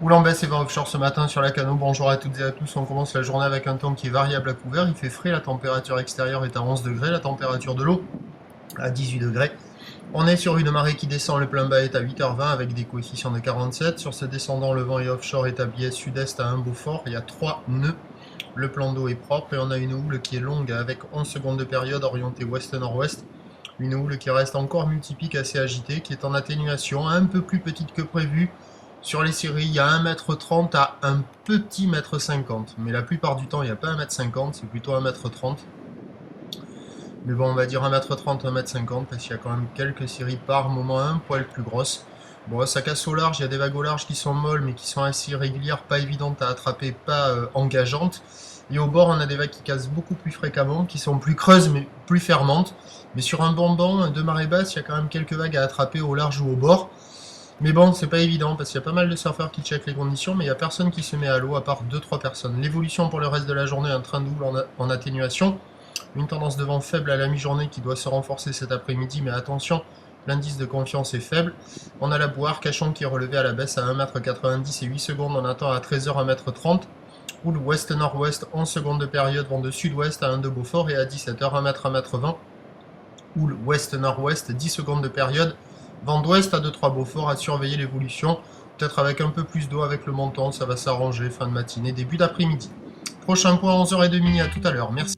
Oulambès et va offshore ce matin sur la Cano. Bonjour à toutes et à tous. On commence la journée avec un temps qui est variable à couvert. Il fait frais, la température extérieure est à 11 degrés, la température de l'eau à 18 degrés. On est sur une marée qui descend, le plein bas est à 8h20 avec des coefficients de 47. Sur ce descendant, le vent est offshore établi à sud-est à 1 Beaufort. Il y a 3 nœuds. Le plan d'eau est propre et on a une houle qui est longue avec 11 secondes de période orientée ouest-nord-ouest. Une houle qui reste encore multipique assez agitée, qui est en atténuation, un peu plus petite que prévu. Sur les séries, il y a 1m30 à un petit 1m50. Mais la plupart du temps, il n'y a pas 1m50, c'est plutôt 1m30. Mais bon, on va dire 1m30, 1m50, parce qu'il y a quand même quelques séries par moment un poil plus grosses. Bon, ça casse au large, il y a des vagues au large qui sont molles, mais qui sont assez irrégulières, pas évidentes à attraper, pas engageantes. Et au bord, on a des vagues qui cassent beaucoup plus fréquemment, qui sont plus creuses, mais plus fermantes. Mais sur un bon banc de marée basse, il y a quand même quelques vagues à attraper au large ou au bord. Mais bon, c'est pas évident parce qu'il y a pas mal de surfeurs qui checkent les conditions, mais il n'y a personne qui se met à l'eau à part 2-3 personnes. L'évolution pour le reste de la journée, un train de houle en atténuation, une tendance de vent faible à la mi-journée qui doit se renforcer cet après-midi, mais attention, l'indice de confiance est faible. On a la boue Arcachon qui est relevée à la baisse à 1m90 et 8 secondes, on attend à 13h 1m30. Houle ouest-nord-ouest, 11 secondes de période, vent de sud-ouest à 1 de Beaufort et à 17h 1m 1m20. Houle ouest-nord-ouest, 10 secondes de période. Vent d'ouest à 2-3 Beaufort, à surveiller l'évolution, peut-être avec un peu plus d'eau avec le montant, ça va s'arranger, fin de matinée, début d'après-midi. Prochain point 11h30, à tout à l'heure, merci.